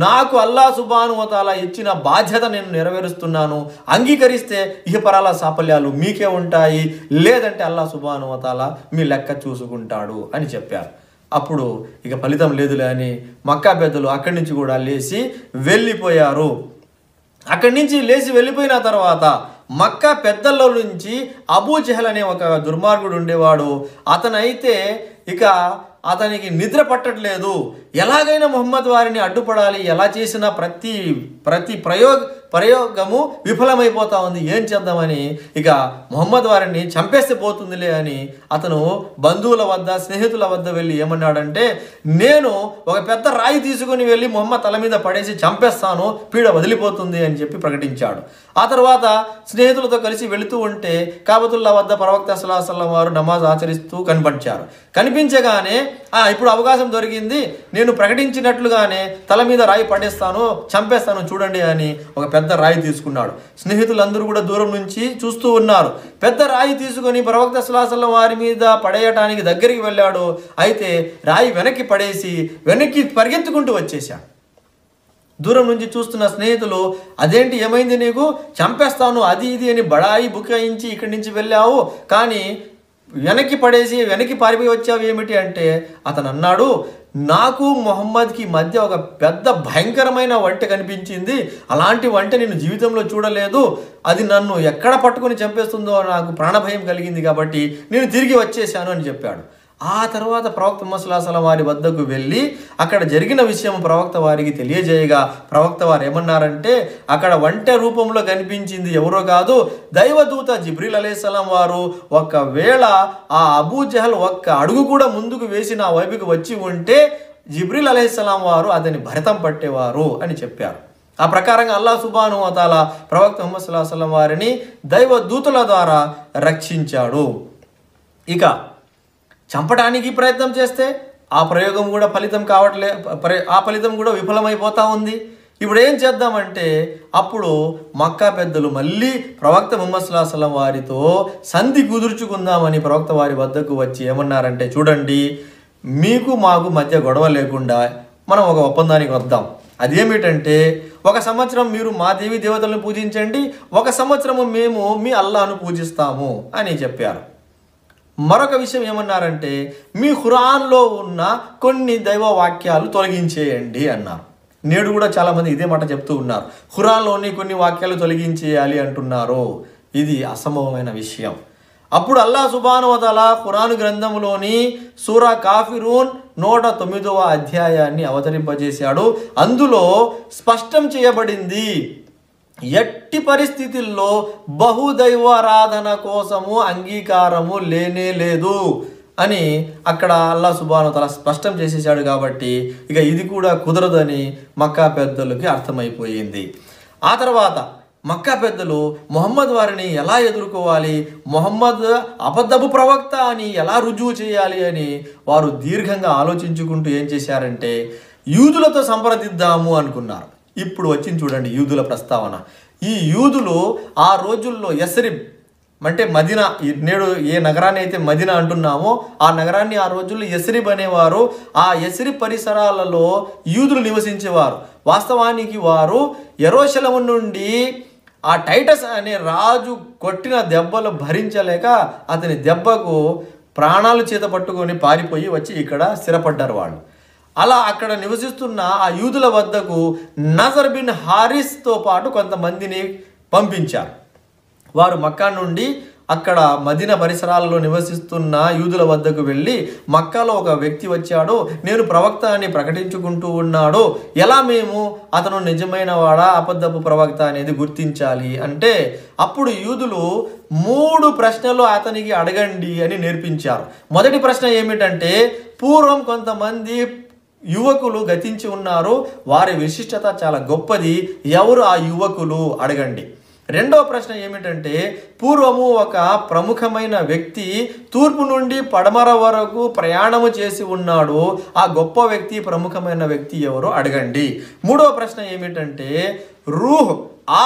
నాకు అల్లాహ్ సుబ్హానహు వ తఆలా ఇచ్చిన బాధ్యత నేను నెరవేరుస్తున్నాను. అంగీకరిస్తే ఇహపరాల సాఫల్యాలు మీకే ఉంటాయి, లేదంటే అల్లాహ్ సుబ్హానహు వ తఆలా మీ లెక్క చూసుకుంటాడు అని చెప్పారు. అప్పుడు ఇక ఫలితం లేదులే అని మక్కా పెద్దలు అక్కడి నుంచి కూడా లేచి వెళ్ళిపోయారు. అక్కడి నుంచి లేచి వెళ్ళిపోయిన తర్వాత మక్కా పెద్దల్లో నుంచి అబూ జహల్ అనే ఒక దుర్మార్గుడు ఉండేవాడు. అతనైతే ఇక అతనికి నిద్ర పట్టట్లేదు. ఎలాగైనా ముహమ్మద్ వారిని అడ్డుపడాలి, ఎలా చేసిన ప్రతి ప్రయోగము విఫలమైపోతా ఉంది, ఏం చేద్దామని ఇక ముహమ్మద్ వారిని చంపేస్తే పోతుందిలే అని అతను బంధువుల వద్ద స్నేహితుల వద్ద వెళ్ళి ఏమన్నాడంటే, నేను ఒక పెద్ద రాయి తీసుకుని వెళ్ళి ముహమ్మద్ తల మీద పడేసి చంపేస్తాను, పీడ వదిలిపోతుంది అని చెప్పి ప్రకటించాడు. ఆ తర్వాత స్నేహితులతో కలిసి వెళుతూ ఉంటే కాబతుల్లా వద్ద ప్రవక్త సల్లల్లాహు అలైహి వసల్లం వారు నమాజ్ ఆచరిస్తూ కనిపించారు. కనిపించగానే ఇప్పుడు అవకాశం దొరికింది, నేను ప్రకటించినట్లుగానే తల మీద రాయి పడేస్తాను, చంపేస్తాను చూడండి అని ఒక పెద్ద రాయి తీసుకున్నాడు. స్నేహితులందరూ కూడా దూరం నుంచి చూస్తూ ఉన్నారు. పెద్ద రాయి తీసుకొని ప్రవక్త సల్లల్లాహు అలైహి వసల్లం వారి మీద పడేయటానికి దగ్గరికి వెళ్ళాడు. అయితే రాయి వెనక్కి పడేసి వెనక్కి పరిగెత్తుకుంటూ వచ్చేశాడు. దూరం నుంచి చూస్తున్న స్నేహితులు, అదేంటి, ఏమైంది నీకు, చంపేస్తాను అది ఇది అని బడాయి బుకాయించి ఇక్కడి నుంచి వెళ్ళావు, కానీ వెనక్కి పడేసి వెనక్కి పారిపోయి వచ్చావు ఏమిటి అంటే, అతను అన్నాడు, నాకు మొహమ్మద్కి మధ్య ఒక పెద్ద భయంకరమైన వంట కనిపించింది, అలాంటి వంట నేను జీవితంలో చూడలేదు, అది నన్ను ఎక్కడ పట్టుకొని చంపేస్తుందో నాకు ప్రాణభయం కలిగింది, కాబట్టి నేను తిరిగి వచ్చేసాను అని చెప్పాడు. ఆ తర్వాత ప్రవక్త ముహమ్మద్ సల్లల్లాహు అలైహి వసల్లం వారి వద్దకు వెళ్ళి అక్కడ జరిగిన విషయం ప్రవక్త వారికి తెలియజేయగా ప్రవక్త వారు ఏమన్నారంటే, అక్కడ వంట రూపంలో కనిపించింది ఎవరో కాదు, దైవదూత జిబ్రీల్ అలైహిస్సలాం వారు. ఒకవేళ ఆ అబూ జహల్ ఒక్క అడుగు కూడా ముందుకు వేసి నా వైపుకి వచ్చి ఉంటే జిబ్రీల్ అలైహిస్సలాం వారు అతని భరతం పట్టేవారు అని చెప్పారు. ఆ ప్రకారంగా అల్లాహ్ సుబ్హానహు వ తఆలా ప్రవక్త ముహమ్మద్ సల్లల్లాహు అలైహి వసల్లం వారిని దైవదూతల ద్వారా రక్షించాడు. ఇక చంపడానికి ప్రయత్నం చేస్తే ఆ ప్రయోగం కూడా ఆ ఫలితం కూడా విఫలమైపోతా ఉంది. ఇప్పుడు ఏం చేద్దామంటే, అప్పుడు మక్కా పెద్దలు మళ్ళీ ప్రవక్త ముహమ్మద్ సల్లల్లాహు అలైహి వసల్లం వారితో సంధి కుదుర్చుకుందామని ప్రవక్త వారి వద్దకు వచ్చి ఏమన్నారంటే, చూడండి, మీకు మాకు మధ్య గొడవ లేకుండా మనం ఒక ఒప్పందానికి వద్దాం. అదేమిటంటే, 1 సంవత్సరం మీరు మా దేవి దేవతలను పూజించండి, 1 సంవత్సరము మేము మీ అల్లాహ్ను పూజిస్తాము అని చెప్పారు. మరొక విషయం ఏమన్నారంటే, మీ ఖురాన్లో ఉన్న కొన్ని దైవ వాక్యాలు తొలగించేయండి అన్నారు. నేడు కూడా చాలామంది ఇదే మాట చెప్తూ ఉన్నారు, ఖురాన్లోని కొన్ని వాక్యాలు తొలగించేయాలి అంటున్నారు. ఇది అసంభవమైన విషయం. అప్పుడు అల్లాహ్ సుబ్హానహు వ తఆలా ఖురాన్ గ్రంథంలోని సూరా కాఫిరూన్ 109వ అధ్యాయాన్ని అవతరింపజేశాడు. అందులో స్పష్టం చేయబడింది, ఎట్టి పరిస్థితుల్లో బహుదైవారాధన కోసము అంగీకారము లేనే లేదు అని అక్కడ అల్లాహ్ సుబ్హానహు వ తఆలా స్పష్టం చేసేసాడు. కాబట్టి ఇక ఇది కూడా కుదరదని మక్కా పెద్దలకి అర్థమైపోయింది. ఆ తర్వాత మక్కా పెద్దలు మొహమ్మద్ వారిని ఎలా ఎదుర్కోవాలి, మొహమ్మద్ అబద్ధపు ప్రవక్త అని ఎలా రుజువు చేయాలి అని వారు దీర్ఘంగా ఆలోచించుకుంటూ ఏం చేశారంటే, యూదులతో సంప్రదిద్దాము అనుకున్నారు. ఇప్పుడు వచ్చింది చూడండి యూదుల ప్రస్తావన. ఈ యూదులు ఆ రోజుల్లో యస్రిబ్ అంటే మదీనా, నేడు ఏ నగరాన్ని అయితే మదీనా అంటున్నామో ఆ నగరాన్ని ఆ రోజుల్లో యస్రిబ్ అనేవారు. ఆ యస్రిబ్ పరిసరాలలో యూదులు నివసించేవారు. వాస్తవానికి వారు యెరూషలేము నుండి ఆ టైటస్ అనే రాజు కొట్టిన దెబ్బలు భరించలేక అతని దెబ్బకు ప్రాణాలు చేత పట్టుకొని పారిపోయి వచ్చి ఇక్కడ స్థిరపడ్డారు వాళ్ళు. అలా అక్కడ నివసిస్తున్న ఆ యూదుల వద్దకు నజర్ బిన్ హారిస్తో పాటు కొంతమందిని పంపించారు. వారు మక్కా నుండి అక్కడ మదీనా పరిసరాల్లో నివసిస్తున్న యూదుల వద్దకు వెళ్ళి, మక్కాలో ఒక వ్యక్తి వచ్చాడు, నేను ప్రవక్త అని ప్రకటించుకుంటూ ఉన్నాడు, ఎలా మేము అతను నిజమైన వాడా అబద్ధపు ప్రవక్త అనేది గుర్తించాలి అంటే, అప్పుడు యూదులు 3 ప్రశ్నలు అతనికి అడగండి అని నేర్పించారు. మొదటి ప్రశ్న ఏమిటంటే, పూర్వం కొంతమంది యువకులు గతించి ఉన్నారు, వారి విశిష్టత చాలా గొప్పది, ఎవరు ఆ యువకులు అడగండి. రెండో ప్రశ్న ఏమిటంటే, పూర్వము ఒక ప్రముఖమైన వ్యక్తి తూర్పు నుండి పడమర వరకు ప్రయాణము చేసి ఉన్నాడు, ఆ గొప్ప వ్యక్తి ప్రముఖమైన వ్యక్తి ఎవరు అడగండి. మూడో ప్రశ్న ఏమిటంటే, రూహ్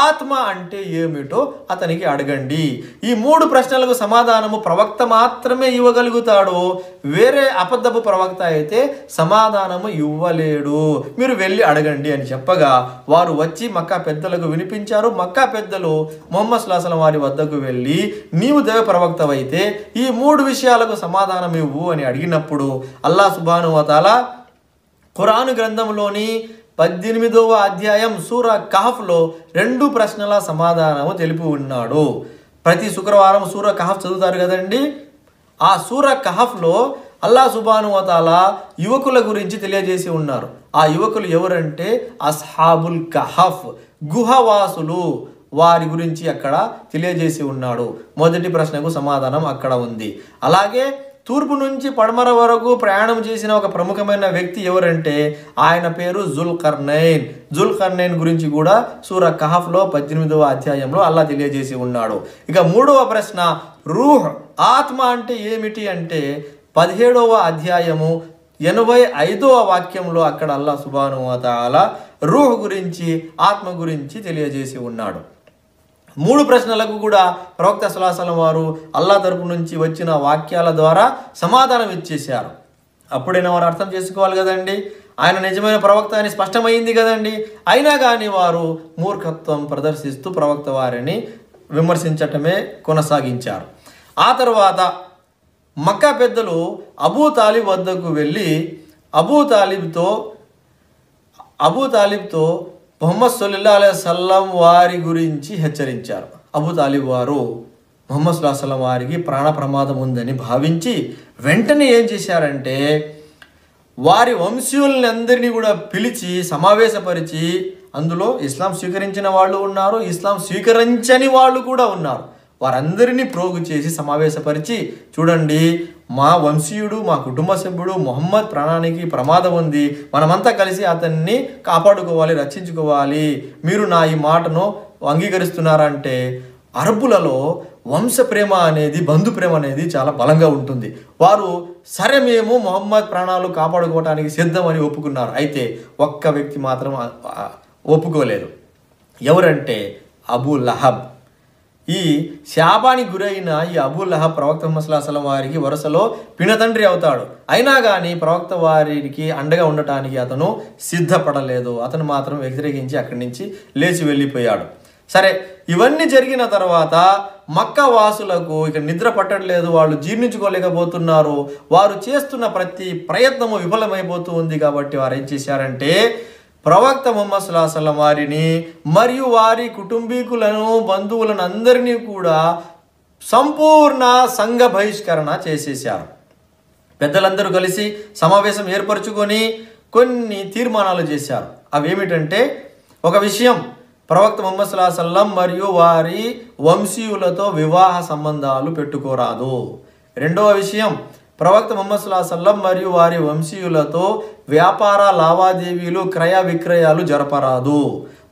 ఆత్మ అంటే ఏమిటో అతనికి అడగండి. ఈ 3 ప్రశ్నలకు సమాధానము ప్రవక్త మాత్రమే ఇవ్వగలుగుతాడు. వేరే అబద్ధపు ప్రవక్త అయితే సమాధానము ఇవ్వలేడు, మీరు వెళ్ళి అడగండి అని చెప్పగా వారు వచ్చి మక్కా పెద్దలకు వినిపించారు. మక్కా పెద్దలు ముహమ్మద్ సల్లల్లాహు అలైహి వసల్లం వారి వద్దకు వెళ్ళి, నీవు దైవ ప్రవక్తవైతే ఈ 3 విషయాలకు సమాధానం ఇవ్వు అని అడిగినప్పుడు అల్లాహ్ సుబ్హానహు వ తఆలా ఖురాను గ్రంథంలోని 18వ అధ్యాయం సూర కహఫ్లో 2 ప్రశ్నల సమాధానము తెలిపి ఉన్నాడు. ప్రతి శుక్రవారం సూర కహఫ్ చదువుతారు కదండి. ఆ సూర కహఫ్లో అల్లాహ్ సుబ్హానహు వ తఆలా యువకుల గురించి తెలియజేసి ఉన్నారు. ఆ యువకులు ఎవరంటే అస్హాబుల్ కహఫ్, గుహవాసులు, వారి గురించి అక్కడ తెలియజేసి ఉన్నాడు. మొదటి ప్రశ్నకు సమాధానం అక్కడ ఉంది. అలాగే తూర్పు నుంచి పడమర వరకు ప్రయాణం చేసిన ఒక ప్రముఖమైన వ్యక్తి ఎవరంటే ఆయన పేరు జుల్కర్నైన్. జుల్కర్నైన్ గురించి కూడా సూర కహఫ్లో 18వ అధ్యాయంలో అల్లాహ్ తెలియజేసి ఉన్నాడు. ఇక మూడవ ప్రశ్న, రూహ్ ఆత్మ అంటే ఏమిటి అంటే 17వ అధ్యాయము 85వ వాక్యంలో అక్కడ అల్లాహ్ సుబ్హానహు వ తఆలా రూహ్ గురించి, ఆత్మ గురించి తెలియజేసి ఉన్నాడు. 3 ప్రశ్నలకు కూడా ప్రవక్త సల్లల్లాహు అలైహి వసల్లం వారు అల్లాహ్ తరపు నుంచి వచ్చిన వాక్యాల ద్వారా సమాధానం ఇచ్చేశారు. అప్పుడైనా వారు అర్థం చేసుకోవాలి కదండి, ఆయన నిజమైన ప్రవక్త అని స్పష్టమైంది కదండి. అయినా కానీ వారు మూర్ఖత్వం ప్రదర్శిస్తూ ప్రవక్త వారిని విమర్శించటమే కొనసాగించారు. ఆ తర్వాత మక్కా పెద్దలు అబూ తాలిబ్ వద్దకు వెళ్ళి అబూ తాలిబ్తో ముహమ్మద్ సల్లల్లాహు అలైహి వసల్లం వారి గురించి హెచ్చరించారు. అబూ తాలిబ్ వారు ముహమ్మద్ సల్లల్లాహు అలైహి వసల్లం వారికి ప్రాణ ప్రమాదం ఉందని భావించి వెంటనే ఏం చేశారంటే, వారి వంశీయుల్ని అందరినీ కూడా పిలిచి సమావేశపరిచి, అందులో ఇస్లాం స్వీకరించిన వాళ్ళు ఉన్నారు, ఇస్లాం స్వీకరించని వాళ్ళు కూడా ఉన్నారు, వారందరినీ ప్రోగు చేసి సమావేశపరిచి, చూడండి మా వంశీయుడు, మా కుటుంబ సభ్యుడు ముహమ్మద్ ప్రాణానికి ప్రమాదం ఉంది, మనమంతా కలిసి అతన్ని కాపాడుకోవాలి, రక్షించుకోవాలి, మీరు నా ఈ మాటను అంగీకరిస్తున్నారంటే, అరబ్బులలో వంశ ప్రేమ అనేది, బంధు ప్రేమ అనేది చాలా బలంగా ఉంటుంది. వారు సరే మేము ముహమ్మద్ ప్రాణాలు కాపాడుకోవడానికి సిద్ధమని ఒప్పుకున్నారు. అయితే ఒక్క వ్యక్తి మాత్రం ఒప్పుకోలేదు. ఎవరంటే అబూ లహబ్. ఈ శాపానికి గురైన ఈ అబూ లహబ్ ప్రవక్త ముహమ్మద్ సల్లల్లాహు అలైహి వసల్లం వారికి వరుసలో పినతండ్రి అవుతాడు. అయినా కానీ ప్రవక్త వారికి అండగా ఉండటానికి అతను సిద్ధపడలేదు. అతను మాత్రం వ్యతిరేకించి అక్కడి నుంచి లేచి వెళ్ళిపోయాడు. సరే, ఇవన్నీ జరిగిన తర్వాత మక్కా వాసులకు ఇక నిద్ర పట్టట్లేదు, వాళ్ళు జీర్ణించుకోలేకపోతున్నారు, వారు చేస్తున్న ప్రతి ప్రయత్నము విఫలమైపోతూ ఉంది. కాబట్టి వారు ఏం చేశారంటే, ప్రవక్త ముహమ్మద్ సల్లల్లాహు అలైహి వసల్లం వారిని మరియు వారి కుటుంబీకులను, బంధువులను అందరినీ కూడా సంపూర్ణ సంఘ బహిష్కరణ చేసేశారు. పెద్దలందరూ కలిసి సమావేశం ఏర్పరచుకొని కొన్ని తీర్మానాలు చేశారు. అవేమిటంటే, ఒక విషయం, ప్రవక్త ముహమ్మద్ సల్లల్లాహు అలైహి వసల్లం మరియు వారి వంశీయులతో వివాహ సంబంధాలు పెట్టుకోరాదు. రెండవ విషయం, ప్రవక్త ముహమ్మద్ సల్లల్లాహు అలైహి వసల్లం మరియు వారి వంశీయులతో వ్యాపార లావాదేవీలు, క్రయ విక్రయాలు జరపరాదు.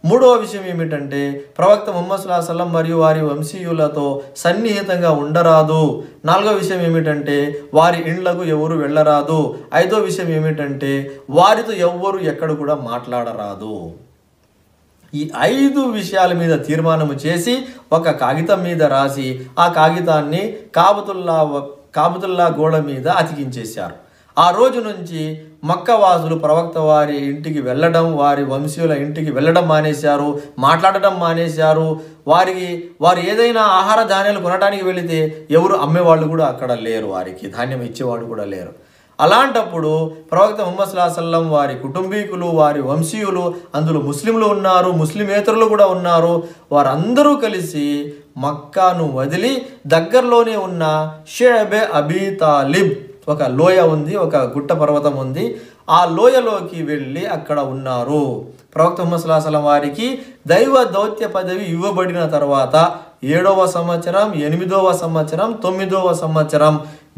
మూడవ విషయం ఏమిటంటే, ప్రవక్త ముహమ్మద్ సల్లల్లాహు అలైహి వసల్లం మరియు వారి వంశీయులతో సన్నిహితంగా ఉండరాదు. నాలుగో విషయం ఏమిటంటే, వారి ఇండ్లకు ఎవరు వెళ్ళరాదు. ఐదో విషయం ఏమిటంటే, వారితో ఎవ్వరు ఎక్కడ కూడా మాట్లాడరాదు. ఈ 5 విషయాల మీద తీర్మానము చేసి ఒక కాగితం మీద రాసి ఆ కాగితాన్ని కాబతుల్లా గోడ మీద అతికించేశారు. ఆ రోజు నుంచి మక్కవాసులు ప్రవక్త వారి ఇంటికి వెళ్ళడం, వారి వంశీయుల ఇంటికి వెళ్ళడం మానేశారు, మాట్లాడటం మానేశారు. వారు ఏదైనా ఆహార ధాన్యాలు కొనడానికి వెళితే ఎవరు అమ్మేవాళ్ళు కూడా అక్కడ లేరు, వారికి ధాన్యం ఇచ్చేవాళ్ళు కూడా లేరు. అలాంటప్పుడు ప్రవక్త ముహమ్మద్ సల్లల్లాహు అలైహి వసల్లం వారి కుటుంబీకులు, వారి వంశీయులు, అందులో ముస్లింలు ఉన్నారు, ముస్లిమేతరులు కూడా ఉన్నారు, వారందరూ కలిసి మక్కాను వదిలి దగ్గరలోనే ఉన్న షేబే అబీ తాలిబ్, ఒక లోయ ఉంది, ఒక గుట్ట పర్వతం ఉంది, ఆ లోయలోకి వెళ్ళి అక్కడ ఉన్నారు. ప్రవక్త ముహమ్మద్ సల్లల్లాహు అలైహి వసల్లం వారికి దైవ దౌత్య పదవి ఇవ్వబడిన తర్వాత 7వ సంవత్సరం, 8వ సంవత్సరం, 9వ సంవత్సరం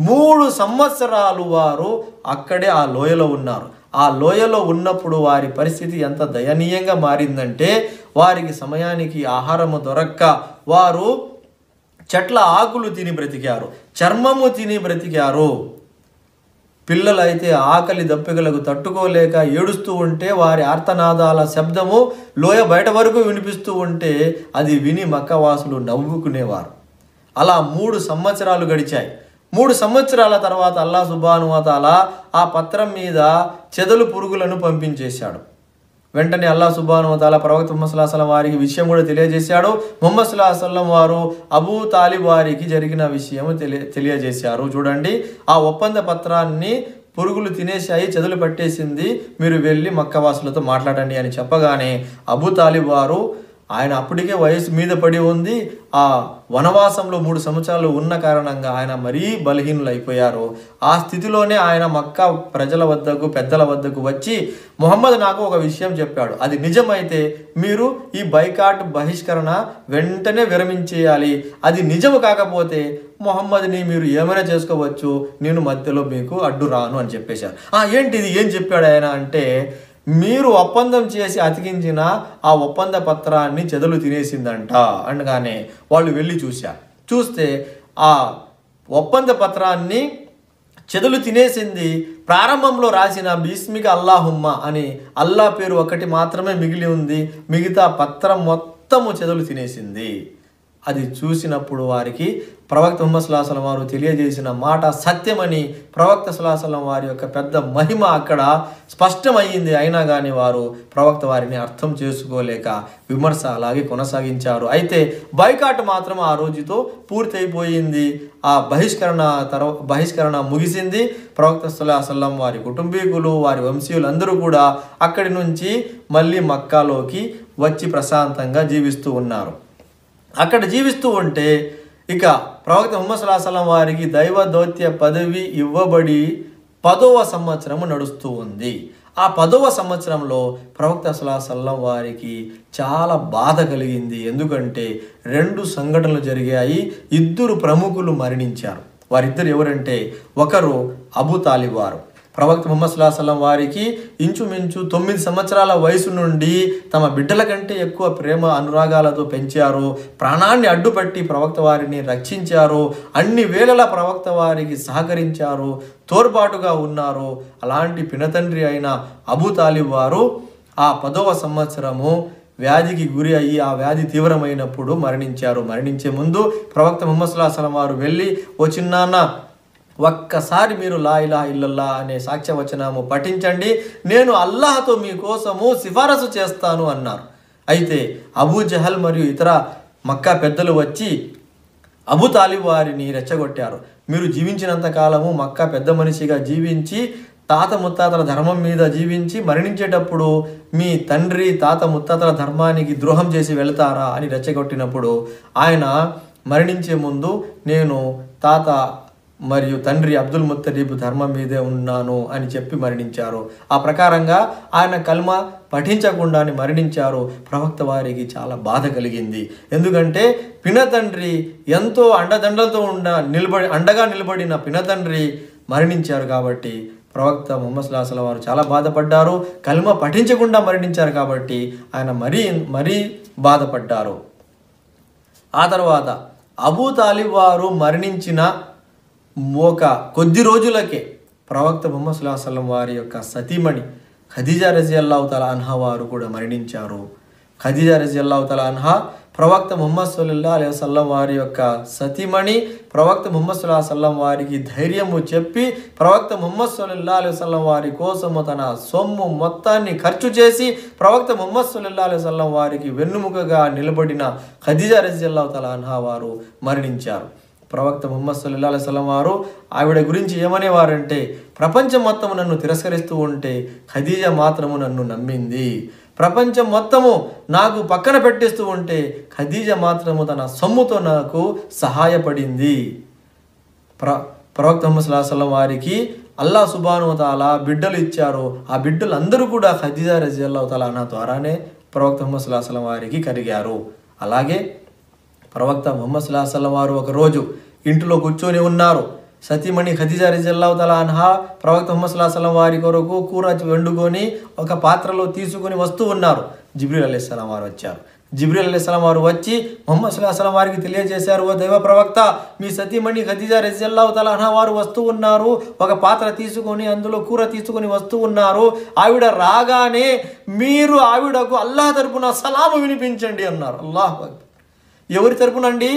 3 సంవత్సరాలు వారు అక్కడే ఆ లోయలో ఉన్నారు. ఆ లోయలో ఉన్నప్పుడు వారి పరిస్థితి ఎంత దయనీయంగా మారిందంటే, వారికి సమయానికి ఆహారము దొరక్క వారు చెట్ల ఆకులు తిని బ్రతికారు, చర్మము తిని బ్రతికారు. పిల్లలైతే ఆకలి దప్పికలకు తట్టుకోలేక ఏడుస్తూ ఉంటే వారి ఆర్తనాదాల శబ్దము లోయ బయట వరకు వినిపిస్తూ ఉంటే అది విని మక్కవాసులు నవ్వుకునేవారు. అలా 3 సంవత్సరాలు గడిచాయి. 3 సంవత్సరాల తర్వాత అల్లాహ్ సుబ్హానహు వ తఆలా ఆ పత్రం మీద చెదలు పురుగులను పంపించేశాడు. వెంటనే అల్లాహ్ సుబ్హానహు వ తఆలా ప్రవక్త ముహమ్మద్ సల్లల్లాహు అలైహి వసల్లం వారికి విషయం కూడా తెలియజేశాడు. ముహమ్మద్ సల్లల్లాహు అలైహి వసల్లం వారు అబూ తాలిబ్ వారికి జరిగిన విషయం తెలియజేశారు. చూడండి, ఆ ఒప్పంద పత్రాన్ని పురుగులు తినేశాయి, చెదలు పట్టేసింది, మీరు వెళ్ళి మక్కవాసులతో మాట్లాడండి అని చెప్పగానే అబూ తాలిబ్ వారు, ఆయన అప్పటికే వయసు మీద పడి ఉంది, ఆ వనవాసంలో 3 సంవత్సరాలు ఉన్న కారణంగా ఆయన మరీ బలహీనులైపోయారు. ఆ స్థితిలోనే ఆయన మక్కా ప్రజల వద్దకు, పెద్దల వద్దకు వచ్చి, ముహమ్మద్ నాకు ఒక విషయం చెప్పాడు, అది నిజమైతే మీరు ఈ బైకాట్ బహిష్కరణ వెంటనే విరమించేయాలి, అది నిజము కాకపోతే ముహమ్మద్ని మీరు ఏమైనా చేసుకోవచ్చు, నేను మధ్యలో మీకు అడ్డు రాను అని చెప్పేశారు. ఏంటిది, ఏం చెప్పాడు ఆయన అంటే, మీరు ఒప్పందం చేసి అతికించిన ఆ ఒప్పంద పత్రాన్ని చెదలు తినేసిందంట అనగానే వాళ్ళు వెళ్ళి చూస్తే ఆ ఒప్పంద పత్రాన్ని చెదలు తినేసింది. ప్రారంభంలో రాసిన బిస్మిక అల్లాహుమ్మ అని అల్లా పేరు ఒకటి మాత్రమే మిగిలి ఉంది, మిగతా పత్రం మొత్తము చెదలు తినేసింది. అది చూసినప్పుడు వారికి ప్రవక్త ముహమ్మద్ సల్లల్లాహు అలైహి వసల్లం వారు తెలియజేసిన మాట సత్యమని, ప్రవక్త సల్లల్లాహు అలైహి వసల్లం వారి యొక్క పెద్ద మహిమ అక్కడ స్పష్టమయ్యింది. అయినా కానీ వారు ప్రవక్త వారిని అర్థం చేసుకోలేక విమర్శ అలాగే కొనసాగించారు. అయితే బైకాట్ మాత్రం ఆ రోజుతో పూర్తయిపోయింది. ఆ బహిష్కరణ ముగిసింది. ప్రవక్త సల్లల్లాహు అలైహి వసల్లం వారి కుటుంబీకులు, వారి వంశీయులు అందరూ కూడా అక్కడి నుంచి మళ్ళీ మక్కాలోకి వచ్చి ప్రశాంతంగా జీవిస్తూ ఉన్నారు. అక్కడ జీవిస్తూ ఉంటే ఇక ప్రవక్త ముహమ్మద్ సల్లల్లాహు అలైహి వసల్లం వారికి దైవ దౌత్య పదవి ఇవ్వబడి 10వ సంవత్సరము నడుస్తూ ఉంది. ఆ 10వ సంవత్సరంలో ప్రవక్త సల్లల్లాహు అలైహి వసల్లం వారికి చాలా బాధ కలిగింది. ఎందుకంటే 2 సంఘటనలు జరిగాయి. 2 ప్రముఖులు మరణించారు. వారిద్దరు ఎవరంటే, ఒకరు అబూ తాలిబ్ వారు. ప్రవక్త ముహమ్మద్ సల్లల్లాహు అలైహి వసల్లం వారికి ఇంచుమించు 9 సంవత్సరాల వయసు నుండి తమ బిడ్డల కంటే ఎక్కువ ప్రేమ అనురాగాలతో పెంచారు. ప్రాణాన్ని అడ్డుపట్టి ప్రవక్త వారిని రక్షించారు. అన్ని వేళలా ప్రవక్త వారికి సహకరించారు, తోడ్పాటుగా ఉన్నారు. అలాంటి పినతండ్రి అయిన అబూ తాలిబ్ వారు ఆ 10వ సంవత్సరము వ్యాధికి గురి అయ్యి ఆ వ్యాధి తీవ్రమైనప్పుడు మరణించారు. మరణించే ముందు ప్రవక్త ముహమ్మద్ సల్లల్లాహు అలైహి వసల్లం వారు వెళ్ళి, ఓ చిన్నాన్న, ఒక్కసారి మీరు లా ఇలాహ ఇల్లల్లా అనే సాక్ష్యవచనము పఠించండి, నేను అల్లాహతో మీకోసము సిఫారసు చేస్తాను అన్నారు. అయితే అబూ జహల్ మరియు ఇతర మక్కా పెద్దలు వచ్చి అబూ తాలిబ్ వారిని రెచ్చగొట్టారు. మీరు జీవించినంత కాలము మక్కా పెద్ద మనిషిగా జీవించి, తాత ముత్తాతల ధర్మం మీద జీవించి మరణించేటప్పుడు మీ తండ్రి తాత ముత్తాతల ధర్మానికి ద్రోహం చేసి వెళ్తారా అని రెచ్చగొట్టినప్పుడు ఆయన మరణించే ముందు, నేను తాత మరియు తండ్రి అబ్దుల్ ముత్తలీబ్ ధర్మం మీదే ఉన్నాను అని చెప్పి మరణించారు. ఆ ప్రకారంగా ఆయన కల్మా పఠించకుండానే మరణించారు. ప్రవక్త వారికి చాలా బాధ కలిగింది. ఎందుకంటే పినతండ్రి ఎంతో అండదండలతో అండగా నిలబడిన పినతండ్రి మరణించారు కాబట్టి ప్రవక్త ముహమ్మద్ సల్లల్లాహు అలైహి వసల్లం వారు చాలా బాధపడ్డారు. కల్మా పఠించకుండా మరణించారు కాబట్టి ఆయన మరీ బాధపడ్డారు. ఆ తర్వాత అబూ తాలిబ్ వారు మరణించిన ఒక కొద్ది రోజులకే ప్రవక్త ముహమ్మద్ సల్లల్లాహు అలైహి వసల్లం వారి యొక్క సతీమణి ఖదీజా రజియల్లాహు తఆలా అన్హా వారు కూడా మరణించారు. ఖదీజా రజియల్లాహు తఆలా అన్హా ప్రవక్త ముహమ్మద్ సల్లల్లాహు అలైహి వసల్లం వారి యొక్క సతీమణి. ప్రవక్త ముహమ్మద్ సల్లల్లాహు అలైహి వసల్లం వారికి ధైర్యము చెప్పి ప్రవక్త ముహమ్మద్ సల్లల్లాహు అలైహి వసల్లం వారి కోసము తన సొమ్ము మొత్తాన్ని ఖర్చు చేసి ప్రవక్త ముహమ్మద్ సల్లల్లాహు అలైహి వసల్లం వారికి వెన్నుముకగా నిలబడిన ఖదీజా రజియల్లాహు తఆలా అన్హా వారు మరణించారు. ప్రవక్త ముహమ్మద్ సల్లల్లాహు అలైహి వసల్లం వారు ఆవిడ గురించి ఏమనేవారంటే, ప్రపంచం మొత్తం నన్ను తిరస్కరిస్తూ ఉంటే ఖదీజా మాత్రము నన్ను నమ్మింది. ప్రపంచం మొత్తము నాకు పక్కన పెట్టేస్తూ ఉంటే ఖదీజా మాత్రము తన సొమ్ముతో నాకు సహాయపడింది. ప్రవక్త ముహమ్మద్ సల్లల్లాహు అలైహి వసల్లం వారికి అల్లాహ్ సుబ్హానహు వ తఆలా బిడ్డలు ఇచ్చారు. ఆ బిడ్డలు అందరూ కూడా ఖదీజా రజియల్లాహు తఆలా అన్హా ద్వారానే ప్రవక్త ముహమ్మద్ సల్లల్లాహు అలైహి వసల్లం వారికి కలిగారు. అలాగే ప్రవక్త ముహమ్మద్ సల్లల్లాహు అలైహి వసల్లం వారు ఒకరోజు ఇంటిలో కూర్చొని ఉన్నారు. సతీమణి ఖదీజా రజియల్లాహు తఆలా అన్హా ప్రవక్త ముహమ్మద్ సల్లల్లాహు అలైహి వసల్లం వారి కొరకు కూర వండుకొని ఒక పాత్రలో తీసుకొని వస్తూ ఉన్నారు. జిబ్రీల్ అలైహిస్సలాం వారు వచ్చారు. జిబ్రీల్ అలైహిస్సలాం వారు వచ్చి ముహమ్మద్ సల్లల్లాహు అలైహి వసల్లం వారికి తెలియజేశారు, ఓ దైవ ప్రవక్త, మీ సతీమణి ఖదీజా రజియల్లాహు తఆలా అన్హా వారు వస్తూ ఉన్నారు, ఒక పాత్ర తీసుకొని అందులో కూర తీసుకొని వస్తూ ఉన్నారు. ఆవిడ రాగానే మీరు ఆవిడకు అల్లాహ్ తరపున సలాము వినిపించండి అన్నారు. అల్లాహు అక్బర్. ఎవరి తరపునండి?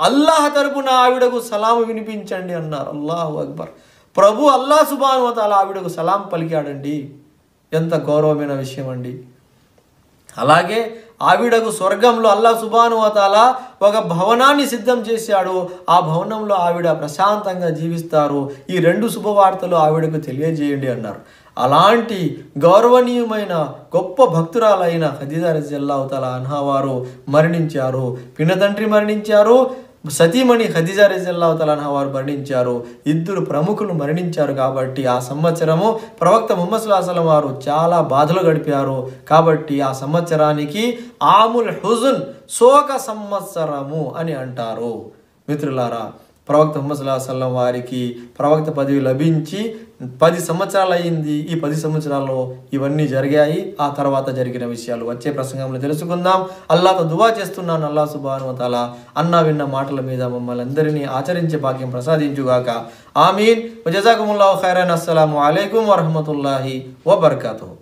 అల్లాహ్ తరపున ఆవిడకు సలాము వినిపించండి అన్నారు. అల్లాహు అక్బర్. ప్రభు అల్లాహ్ సుబ్హానహు వ తఆలా ఆవిడకు సలాం పలికాడండి. ఎంత గౌరవమైన విషయం అండి. అలాగే ఆవిడకు స్వర్గంలో అల్లాహ్ సుబ్హానహు వ తఆలా ఒక భవనాన్ని సిద్ధం చేశాడు. ఆ భవనంలో ఆవిడ ప్రశాంతంగా జీవిస్తారు. ఈ 2 శుభవార్తలు ఆవిడకు తెలియజేయండి అన్నారు. అలాంటి గౌరవనీయమైన గొప్ప భక్తురాలైన ఖదీజా రజియల్లాహు తఆలా అన్హా వారు మరణించారు. పినతండ్రి మరణించారు, సతీమణి ఖదీజా రజియల్లాహు తఆలా అన్హా వారు మరణించారు. 2 ప్రముఖులు మరణించారు. కాబట్టి ఆ సంవత్సరము ప్రవక్త ముహమ్మద్ సల్లల్లాహు అలైహి వసల్లం వారు చాలా బాధలు గడిపారు. కాబట్టి ఆ సంవత్సరానికి ఆముల్ హుజన్, శోక సంవత్సరము అని అంటారు. మిత్రులారా, ప్రవక్త ముహమ్మద్ సల్లల్లాహు అలైహి వసల్లం వారికి ప్రవక్త పదవి లభించి 10 సంవత్సరాలు అయింది. ఈ 10 సంవత్సరాల్లో ఇవన్నీ జరిగాయి. ఆ తర్వాత జరిగిన విషయాలు వచ్చే ప్రసంగంలో తెలుసుకుందాం. అల్లాహ్తో దువా చేస్తున్నాను, అల్లాహ్ సుబ్హానహు వ తఆలా అన్నా విన్న మాటల మీద మమ్మల్ని అందరినీ ఆచరించే భాగ్యం ప్రసాదించుగాక. ఆమీన్. జజాకుముల్లాహు ఖైరన్. అస్సలాము అలైకుం వరహ్మతుల్లాహి వబర్కాతుహు.